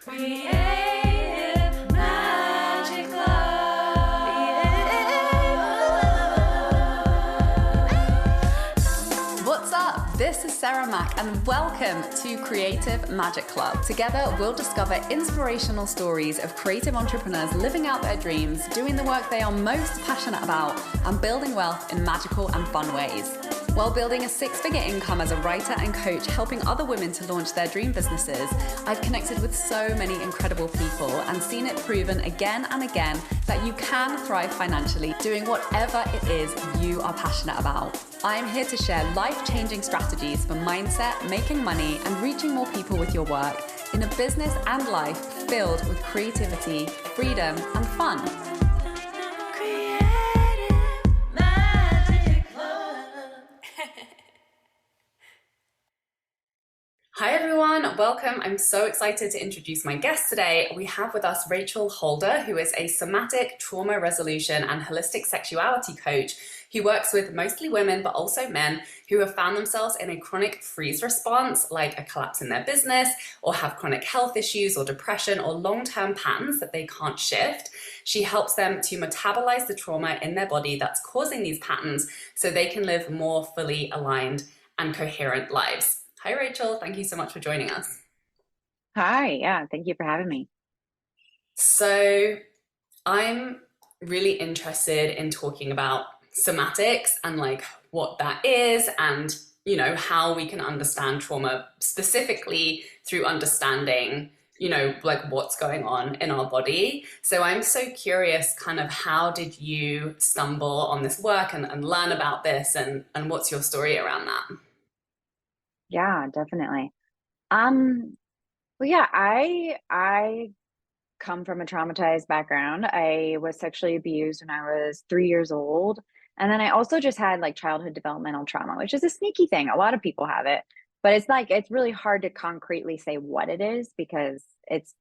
Creative Magic Club. What's up? This is Sarah Mack and welcome to Creative Magic Club. Together, we'll discover inspirational stories of creative entrepreneurs living out their dreams, doing the work they are most passionate about, and building wealth in magical and fun ways. While building a six-figure income as a writer and coach, helping other women to launch their dream businesses, I've connected with so many incredible people and seen it proven again and again that you can thrive financially doing whatever it is you are passionate about. I am here to share life-changing strategies for mindset, making money, and reaching more people with your work in a business and life filled with creativity, freedom, and fun. Hi everyone, welcome. I'm so excited to introduce my guest today. We have with us Rachel Holder, who is a somatic trauma resolution and holistic sexuality coach who works with mostly women, but also men who have found themselves in a chronic freeze response, like a collapse in their business, or have chronic health issues or depression or long-term patterns that they can't shift. She helps them to metabolize the trauma in their body that's causing these patterns so they can live more fully aligned and coherent lives. Hi, Rachel. Thank you so much for joining us. Hi. Yeah. Thank you for having me. So I'm really interested in talking about somatics and like what that is and, you know, how we can understand trauma specifically through understanding, you know, like what's going on in our body. So I'm so curious, kind of how did you stumble on this work and learn about this and what's your story around that? Yeah, definitely. Well, yeah, I come from a traumatized background. I was sexually abused when I was 3 years old. And then I also just had like childhood developmental trauma, which is a sneaky thing. A lot of people have it, but it's really hard to concretely say what it is because it's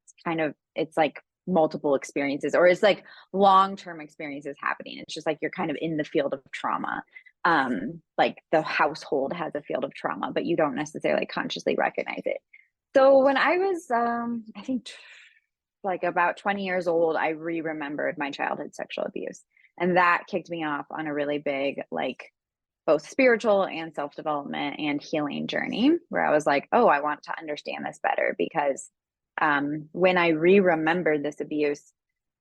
like multiple experiences or it's like long-term experiences happening. It's just like you're kind of in the field of trauma. Like the household has a field of trauma, but you don't necessarily consciously recognize it. So when I was, I think like about 20 years old, I remembered my childhood sexual abuse. And that kicked me off on a really big, like both spiritual and self-development and healing journey where I was like, oh, I want to understand this better because when I remembered this abuse,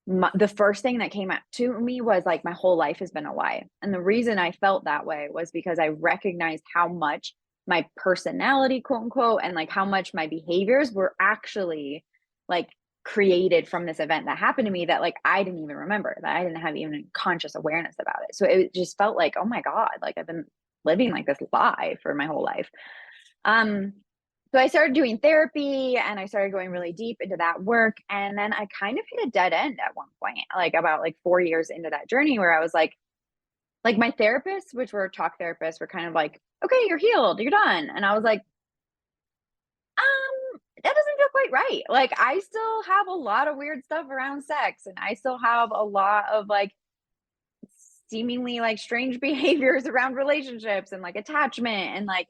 the first thing that came up to me was like my whole life has been a lie. And the reason I felt that way was because I recognized how much my personality, quote unquote, and like how much my behaviors were actually like created from this event that happened to me that like I didn't even remember, that I didn't have even conscious awareness about it. So it just felt like, oh my God, like I've been living like this lie for my whole life. So I started doing therapy and I started going really deep into that work. And then I kind of hit a dead end at one point, like about like 4 years into that journey where I was like my therapists, which were talk therapists, were kind of like, okay, you're healed, you're done. And I was like, that doesn't feel quite right. Like I still have a lot of weird stuff around sex and I still have a lot of like seemingly like strange behaviors around relationships and like attachment and like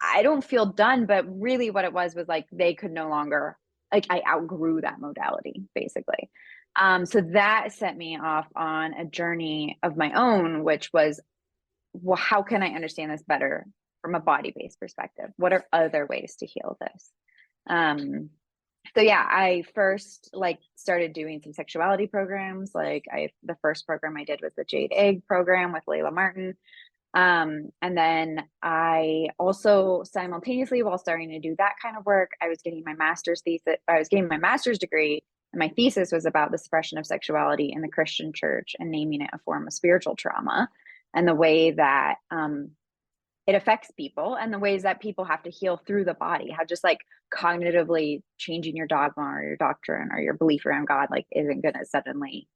I don't feel done, but really what it was like they could no longer, like I outgrew that modality basically. So that set me off on a journey of my own, which was, well, how can I understand this better from a body-based perspective? What are other ways to heal this? So yeah, I first like started doing some sexuality programs. The first program I did was the Jade Egg program with Layla Martin. And then I also simultaneously, while starting to do that kind of work, I was getting my master's degree, and my thesis was about the suppression of sexuality in the Christian church and naming it a form of spiritual trauma and the way that it affects people and the ways that people have to heal through the body, how just like cognitively changing your dogma or your doctrine or your belief around God, like isn't going to suddenly,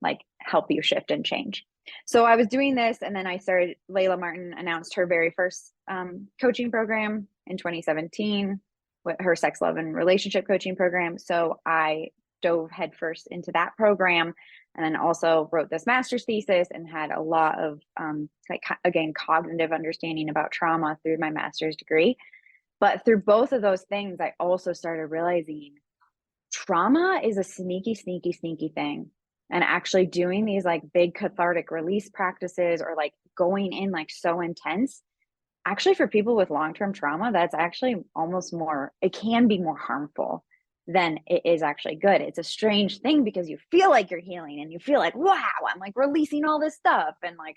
like help you shift and change. So I was doing this and then Layla Martin announced her very first coaching program in 2017 with her sex, love, and relationship coaching program. So I dove headfirst into that program and then also wrote this master's thesis and had a lot of, cognitive understanding about trauma through my master's degree. But through both of those things, I also started realizing trauma is a sneaky, sneaky, sneaky thing. And actually doing these like big cathartic release practices or like going in like so intense, actually for people with long-term trauma, that's actually almost more, it can be more harmful than it is actually good. It's a strange thing because you feel like you're healing and you feel like, wow, I'm like releasing all this stuff and like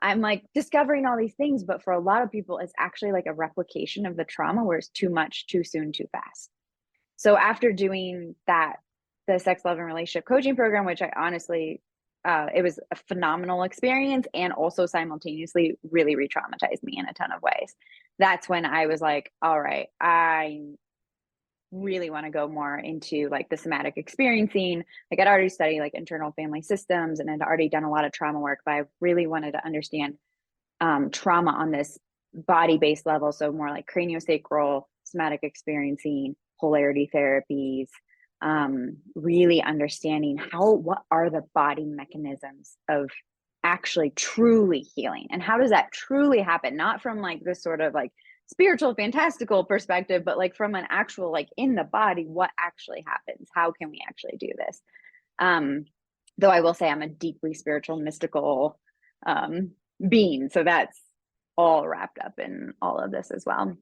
I'm like discovering all these things. But for a lot of people, it's actually like a replication of the trauma where it's too much, too soon, too fast. So after doing that, the sex, love, and relationship coaching program, which I honestly, it was a phenomenal experience and also simultaneously really re-traumatized me in a ton of ways. That's when I was like, all right, I really want to go more into like the somatic experiencing. Like I'd already studied like internal family systems and had already done a lot of trauma work, but I really wanted to understand trauma on this body-based level. So more like craniosacral, somatic experiencing, polarity therapies, really understanding what are the body mechanisms of actually truly healing and how does that truly happen, not from like this sort of like spiritual fantastical perspective, but like from an actual like in the body, what actually happens, how can we actually do this. Though I will say I'm a deeply spiritual mystical being, so that's all wrapped up in all of this as well.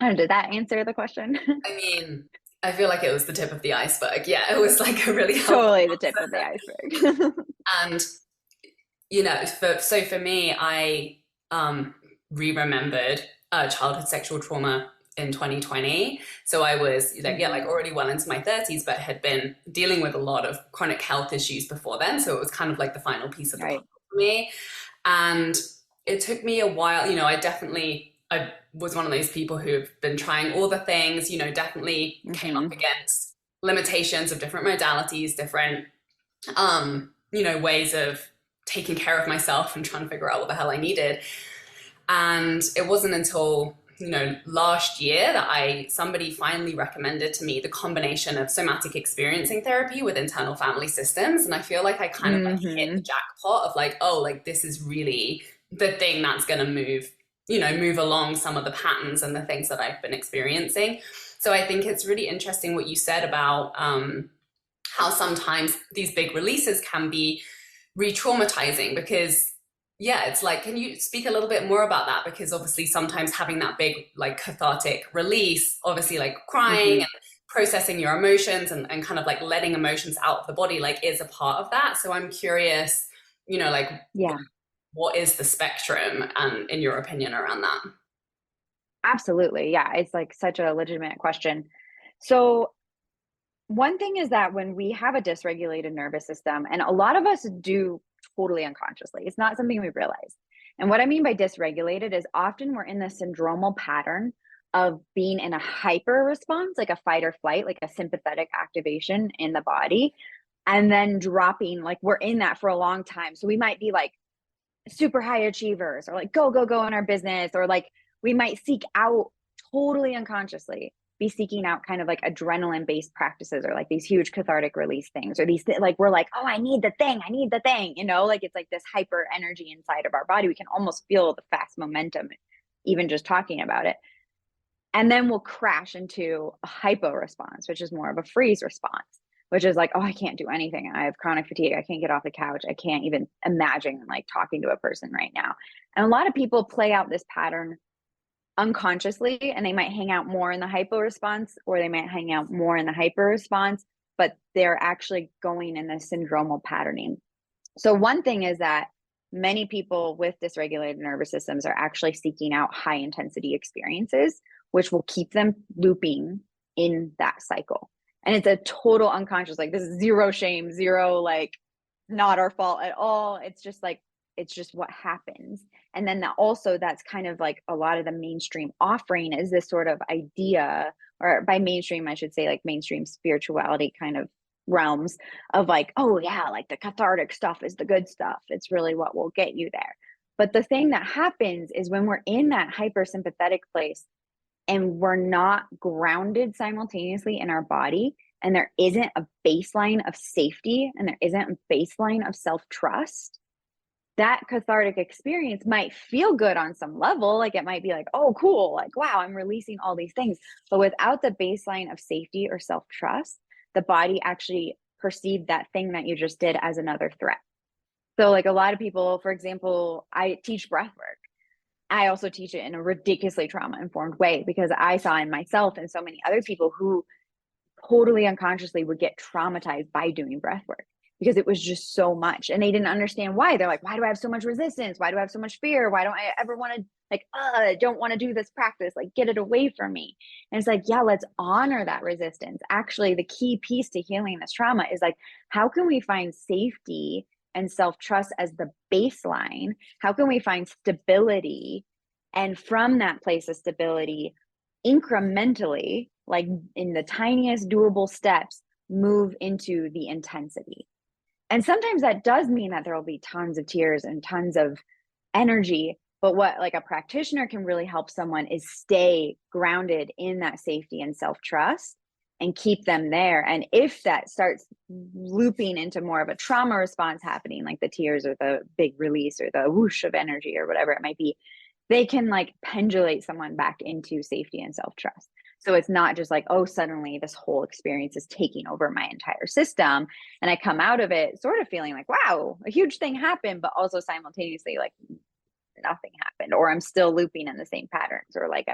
Did that answer the question? I mean, I feel like it was the tip of the iceberg. Yeah, it was like a really helpful Totally the answer. tip of the iceberg. And you know, for me, I re-remembered childhood sexual trauma in 2020. So I was like, yeah, like already well into my 30s, but had been dealing with a lot of chronic health issues before then. So it was kind of like the final piece of the puzzle for me. And it took me a while, you know, I was one of those people who've been trying all the things, you know, definitely came up against limitations of different modalities, different, you know, ways of taking care of myself and trying to figure out what the hell I needed. And it wasn't until, you know, last year that somebody finally recommended to me the combination of somatic experiencing therapy with internal family systems. And I feel like I kind of like hit the jackpot of like, oh, like this is really the thing that's going to move along some of the patterns and the things that I've been experiencing. So I think it's really interesting what you said about how sometimes these big releases can be re-traumatizing because yeah, it's like, can you speak a little bit more about that? Because obviously sometimes having that big like cathartic release, obviously like crying and processing your emotions and kind of like letting emotions out of the body like is a part of that. So I'm curious, you know, like what is the spectrum and in your opinion around that? Absolutely. Yeah, it's like such a legitimate question. So one thing is that when we have a dysregulated nervous system, and a lot of us do totally unconsciously, it's not something we realize. And what I mean by dysregulated is often we're in the syndromal pattern of being in a hyper response, like a fight or flight, like a sympathetic activation in the body, and then dropping, like we're in that for a long time. So we might be like super high achievers or like go, go, go in our business, or like we might seek out totally unconsciously be seeking out kind of like adrenaline based practices or like these huge cathartic release things or these like we're like, oh, I need the thing, you know, like it's like this hyper energy inside of our body. We can almost feel the fast momentum even just talking about it. And then we'll crash into a hypo response, which is more of a freeze response, which is like, oh, I can't do anything. I have chronic fatigue. I can't get off the couch. I can't even imagine like talking to a person right now. And a lot of people play out this pattern unconsciously, and they might hang out more in the hypo response or they might hang out more in the hyper response, but they're actually going in a syndromal patterning. So one thing is that many people with dysregulated nervous systems are actually seeking out high intensity experiences, which will keep them looping in that cycle. And it's a total unconscious, like this is zero shame, zero like not our fault at all. It's just like, it's just what happens. And then that's kind of like a lot of the mainstream offering is this sort of idea, or by mainstream, I should say like mainstream spirituality kind of realms of like, oh yeah, like the cathartic stuff is the good stuff. It's really what will get you there. But the thing that happens is when we're in that hypersympathetic place and we're not grounded simultaneously in our body, and there isn't a baseline of safety and there isn't a baseline of self-trust, that cathartic experience might feel good on some level. Like it might be like, oh, cool. Like, wow, I'm releasing all these things. But without the baseline of safety or self-trust, the body actually perceived that thing that you just did as another threat. So like a lot of people, for example, I teach breath work. I also teach it in a ridiculously trauma-informed way because I saw in myself and so many other people who totally unconsciously would get traumatized by doing breath work because it was just so much and they didn't understand why. They're like, why do I have so much resistance? Why do I have so much fear? Why don't I ever want to, like, I don't want to do this practice, like get it away from me. And it's like, yeah, let's honor that resistance. Actually, the key piece to healing this trauma is like, how can we find safety and self-trust as the baseline? How can we find stability? And from that place of stability, incrementally, like in the tiniest doable steps, move into the intensity. And sometimes that does mean that there will be tons of tears and tons of energy. But what like a practitioner can really help someone is stay grounded in that safety and self-trust and keep them there. And if that starts looping into more of a trauma response happening, like the tears or the big release or the whoosh of energy or whatever it might be, they can like pendulate someone back into safety and self-trust. So it's not just like, oh, suddenly this whole experience is taking over my entire system. And I come out of it sort of feeling like, wow, a huge thing happened, but also simultaneously like nothing happened, or I'm still looping in the same patterns, or like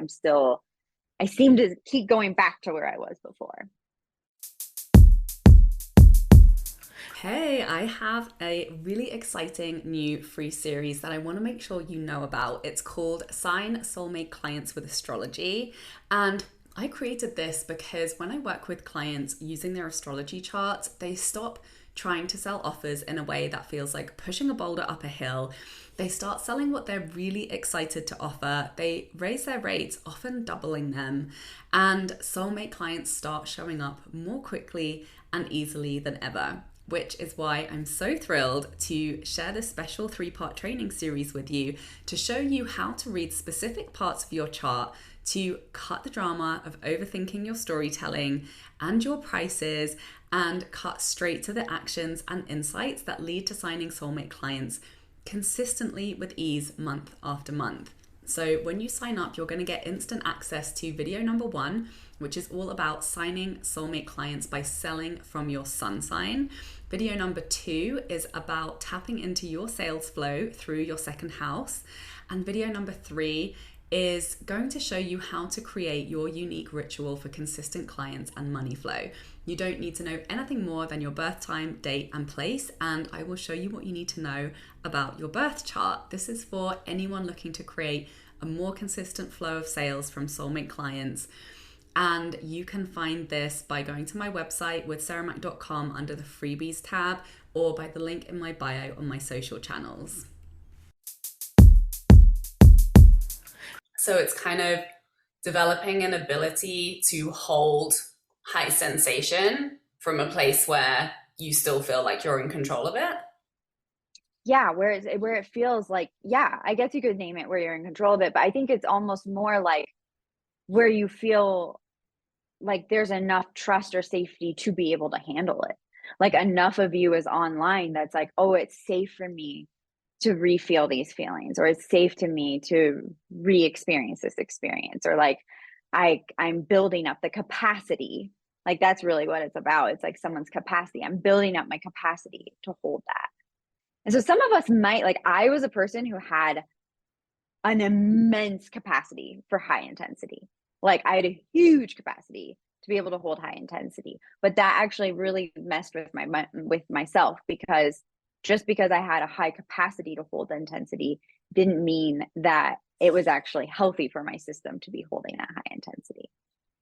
I seem to keep going back to where I was before. Hey, I have a really exciting new free series that I want to make sure you know about. It's called Sign Soulmate Clients with Astrology. And I created this because when I work with clients using their astrology charts, they stop trying to sell offers in a way that feels like pushing a boulder up a hill. They start selling what they're really excited to offer. They raise their rates, often doubling them. And soulmate clients start showing up more quickly and easily than ever, which is why I'm so thrilled to share this special 3-part training series with you to show you how to read specific parts of your chart to cut the drama of overthinking your storytelling and your prices and cut straight to the actions and insights that lead to signing soulmate clients consistently with ease month after month. So when you sign up, you're going to get instant access to video number 1, which is all about signing soulmate clients by selling from your sun sign. Video number 2 is about tapping into your sales flow through your second house. And video number 3 is going to show you how to create your unique ritual for consistent clients and money flow. You don't need to know anything more than your birth time, date, and place, and I will show you what you need to know about your birth chart. This is for anyone looking to create a more consistent flow of sales from soulmate clients. And you can find this by going to my website withsarahmac.com under the freebies tab, or by the link in my bio on my social channels. So it's kind of developing an ability to hold high sensation from a place where you still feel like you're in control of it. Yeah, where it feels like, yeah, I guess you could name it where you're in control of it, but I think it's almost more like where you feel like there's enough trust or safety to be able to handle it. Like enough of you is online that's like, oh, it's safe for me to re-feel these feelings, or it's safe to me to re-experience this experience, or like I'm building up the capacity. Like that's really what it's about. It's like someone's capacity. I'm building up my capacity to hold that. And so some of us might, like I was a person who had an immense capacity for high intensity. Like I had a huge capacity to be able to hold high intensity, but that actually really messed with myself, because just because I had a high capacity to hold the intensity didn't mean that it was actually healthy for my system to be holding that high intensity.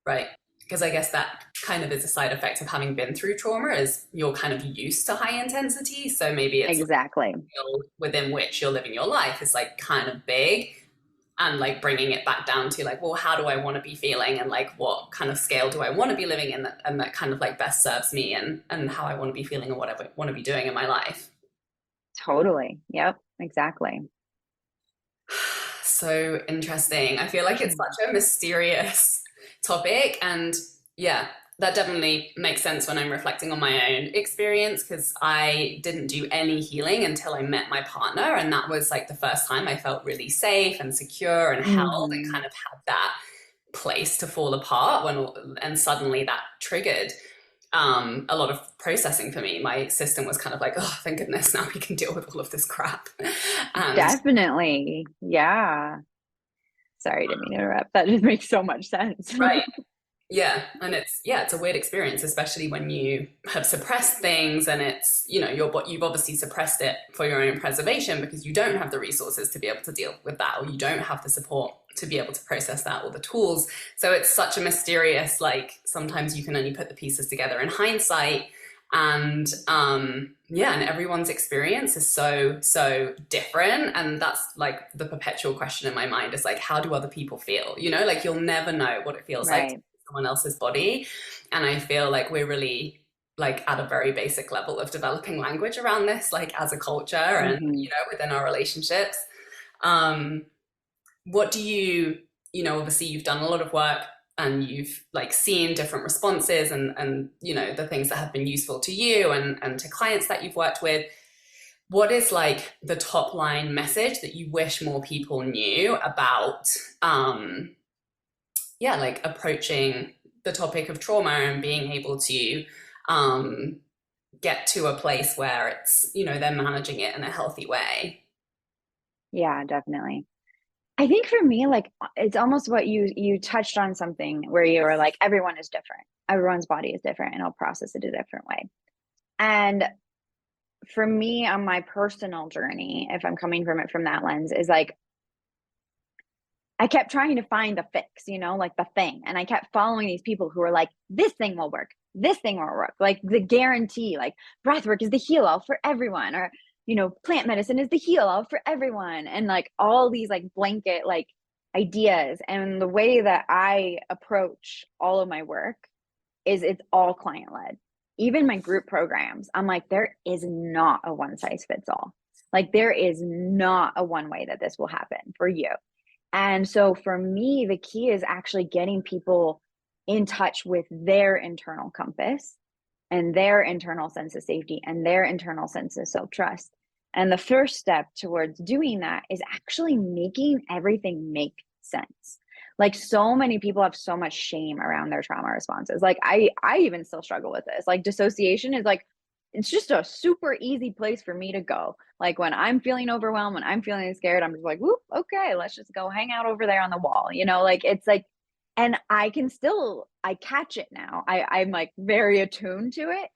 Right. Because I guess that kind of is a side effect of having been through trauma, is you're kind of used to high intensity. So maybe it's exactly like within which you're living your life is like kind of big, and like bringing it back down to like, well, how do I want to be feeling, and like what kind of scale do I want to be living in, and that kind of like best serves me and how I want to be feeling and what I want to be doing in my life. Totally. Yep. Exactly. So interesting. I feel like it's such a mysterious topic, and yeah, that definitely makes sense when I'm reflecting on my own experience, because I didn't do any healing until I met my partner. And that was like the first time I felt really safe and secure and held and kind of had that place to fall apart and suddenly that triggered a lot of processing for me. My system was kind of like, oh, thank goodness, now we can deal with all of this crap. And Definitely. Yeah. Sorry, didn't mean to interrupt. That just makes so much sense. right. Yeah. And it's a weird experience, especially when you have suppressed things and it's, you've obviously suppressed it for your own preservation because you don't have the resources to be able to deal with that, or you don't have the support to be able to process that, or the tools. So it's such a mysterious, like, sometimes you can only put the pieces together in hindsight. And and everyone's experience is so different. And that's like the perpetual question in my mind is like, how do other people feel? Like you'll never know what it feels like to be someone else's body. And I feel like we're really like at a very basic level of developing language around this, like as a culture and within our relationships. What do you obviously you've done a lot of work and you've like seen different responses and the things that have been useful to you and to clients that you've worked with. What is like the top line message that you wish more people knew about like approaching the topic of trauma and being able to get to a place where it's they're managing it in a healthy way? Yeah, definitely. I think for me, like, it's almost what you touched on something where you were like, everyone is different. Everyone's body is different and I'll process it a different way. And for me on my personal journey, if I'm coming from it from that lens, is like, I kept trying to find the fix, like the thing. And I kept following these people who were like, this thing will work. This thing will work. Like the guarantee, like breath work is the heal all for everyone. Or plant medicine is the heal all for everyone. And like all these like blanket like ideas. And the way that I approach all of my work is it's all client led. Even my group programs, I'm like, there is not a one size fits all. Like there is not a one way that this will happen for you. And so for me, the key is actually getting people in touch with their internal compass and their internal sense of safety and their internal sense of self-trust. And the first step towards doing that is actually making everything make sense. Like so many people have so much shame around their trauma responses. Like I even still struggle with this. Like dissociation is like, it's just a super easy place for me to go. Like when I'm feeling overwhelmed, when I'm feeling scared, I'm just like, whoop, okay, let's just go hang out over there on the wall. Like it's like, and I catch it now. I'm like very attuned to it.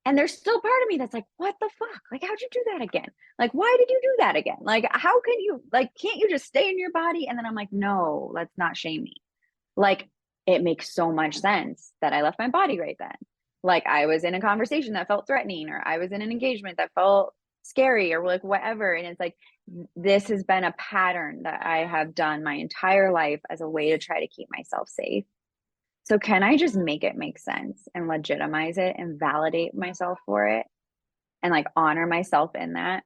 And there's still part of me that's like, what the fuck? Like, how'd you do that again? Like, why did you do that again? Like, how can you, like, can't you just stay in your body? And then I'm like, no, let's not shame me. Like, it makes so much sense that I left my body right then. Like, I was in a conversation that felt threatening, or I was in an engagement that felt scary, or like whatever. And it's like, this has been a pattern that I have done my entire life as a way to try to keep myself safe. So can I just make it make sense and legitimize it and validate myself for it and like honor myself in that?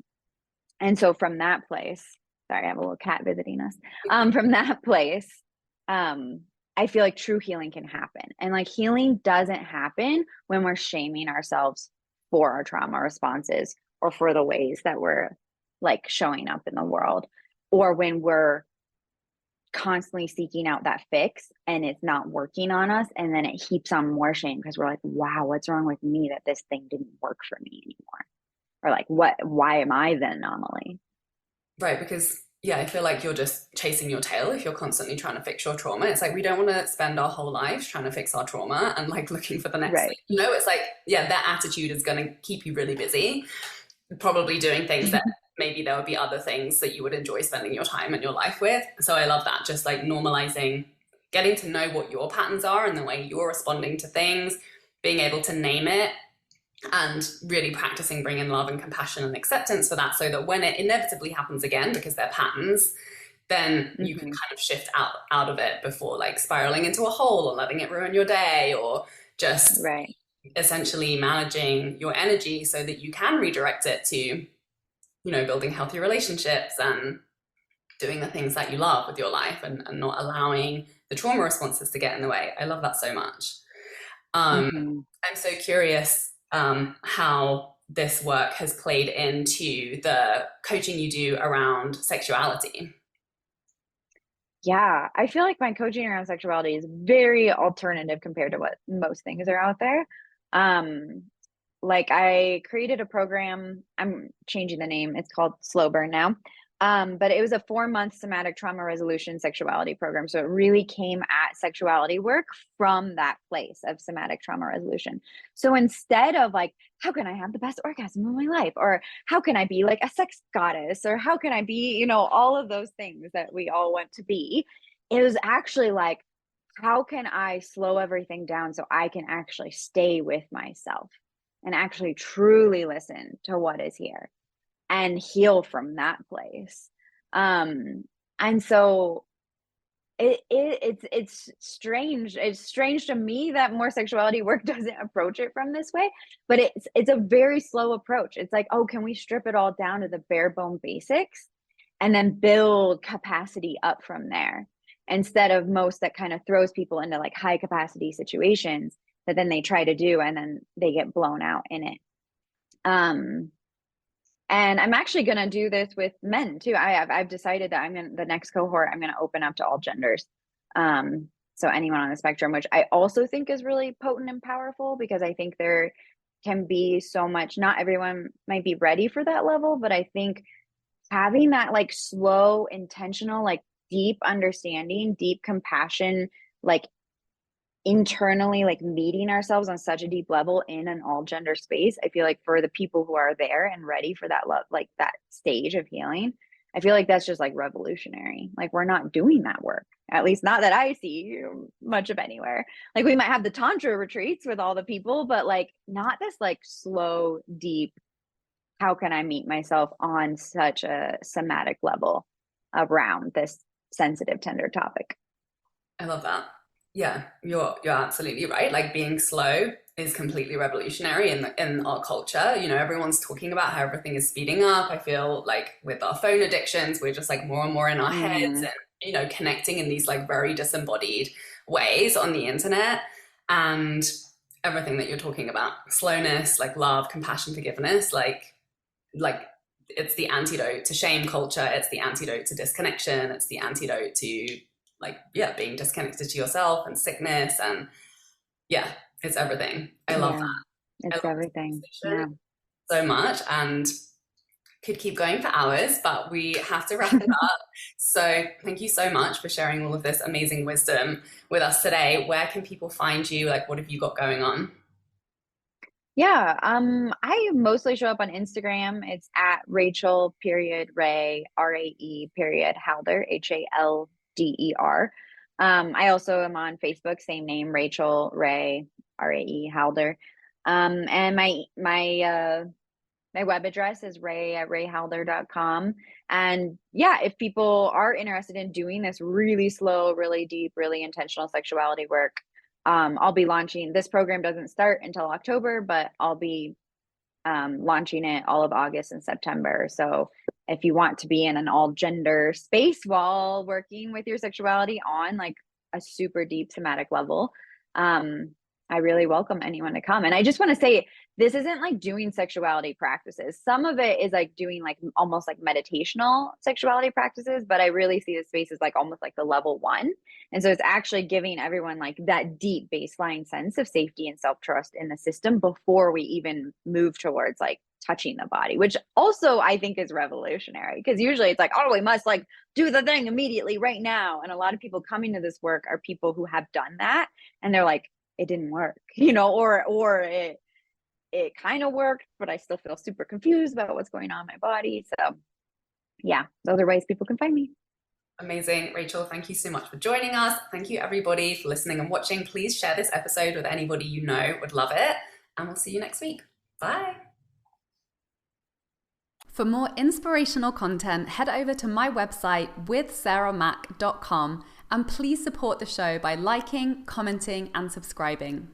And so from that place, sorry, I have a little cat visiting us. From that place, I feel like true healing can happen. And like healing doesn't happen when we're shaming ourselves for our trauma responses or for the ways that we're like showing up in the world, or when we're constantly seeking out that fix and it's not working on us, and then it heaps on more shame because we're like, wow, what's wrong with me that this thing didn't work for me anymore? Or like, why am I the anomaly? Right, because I feel like you're just chasing your tail if you're constantly trying to fix your trauma. It's like we don't want to spend our whole lives trying to fix our trauma and like looking for the next thing. It's like, that attitude is going to keep you really busy, probably doing things that maybe there would be other things that you would enjoy spending your time and your life with. So I love that, just like normalizing, getting to know what your patterns are and the way you're responding to things, being able to name it, and really practicing bringing love and compassion and acceptance for that, so that when it inevitably happens again, because they're patterns, then you can kind of shift out of it before like spiraling into a hole or letting it ruin your day, or just essentially managing your energy so that you can redirect it to building healthy relationships and doing the things that you love with your life, and not allowing the trauma responses to get in the way. I love that so much. I'm so curious how this work has played into the coaching you do around sexuality. Yeah, I feel like my coaching around sexuality is very alternative compared to what most things are out there. Like I created a program, I'm changing the name, it's called Slow Burn now. But it was a 4-month somatic trauma resolution sexuality program. So it really came at sexuality work from that place of somatic trauma resolution. So instead of like, how can I have the best orgasm of my life? Or how can I be like a sex goddess? Or how can I be, all of those things that we all want to be? It was actually like, how can I slow everything down so I can actually stay with myself and actually truly listen to what is here and heal from that place. And so it's strange. It's strange to me that more sexuality work doesn't approach it from this way, but it's a very slow approach. It's like, oh, can we strip it all down to the bare bone basics and then build capacity up from there, instead of most that kind of throws people into like high capacity situations that then they try to do and then they get blown out in it. And I'm actually going to do this with men too. I've decided that the next cohort, I'm going to open up to all genders. So anyone on the spectrum, which I also think is really potent and powerful, because I think there can be so much, not everyone might be ready for that level, but I think having that like slow, intentional, like deep understanding, deep compassion, like internally, like meeting ourselves on such a deep level in an all gender space, I feel like for the people who are there and ready for that love, like that stage of healing, I feel like that's just like revolutionary. Like we're not doing that work, at least not that I see much of anywhere. Like we might have the tantra retreats with all the people, but like not this like slow, deep, how can I meet myself on such a somatic level around this sensitive, tender topic. I love that. Yeah, you're absolutely right. Like being slow is completely revolutionary in our culture. Everyone's talking about how everything is speeding up. I feel like with our phone addictions, we're just like more and more in our heads and, connecting in these like very disembodied ways on the internet. And everything that you're talking about, slowness, like love, compassion, forgiveness, like it's the antidote to shame culture. It's the antidote to disconnection. It's the antidote to being disconnected to yourself and sickness, and it's everything. I love that. It's everything. Yeah. So much, and could keep going for hours, but we have to wrap it up. So thank you so much for sharing all of this amazing wisdom with us today. Where can people find you? Like, what have you got going on? Yeah, I mostly show up on Instagram. It's at Rachel.Ray, Rae.Halder, Halder. I also am on Facebook, same name, Rachel Rae, Rae Halder. And my web address is rae@rayhalder.com. And if people are interested in doing this really slow, really deep, really intentional sexuality work, I'll be launching, this program doesn't start until October, but I'll be launching it all of August and September. So if you want to be in an all gender space while working with your sexuality on like a super deep somatic level, I really welcome anyone to come. And I just want to say, this isn't like doing sexuality practices. Some of it is like doing like almost like meditational sexuality practices, but I really see the space as like almost like the level 1. And so it's actually giving everyone like that deep baseline sense of safety and self-trust in the system before we even move towards like touching the body, which also I think is revolutionary, because usually it's like, oh, we must like do the thing immediately right now. And a lot of people coming to this work are people who have done that and they're like, it didn't work, or it kind of worked, but I still feel super confused about what's going on in my body. So those are ways people can find me. Amazing. Rachel, thank you so much for joining us. Thank you everybody for listening and watching. Please share this episode with anybody you know would love it. And we'll see you next week. Bye. For more inspirational content, head over to my website withsarahmac.com and please support the show by liking, commenting, and subscribing.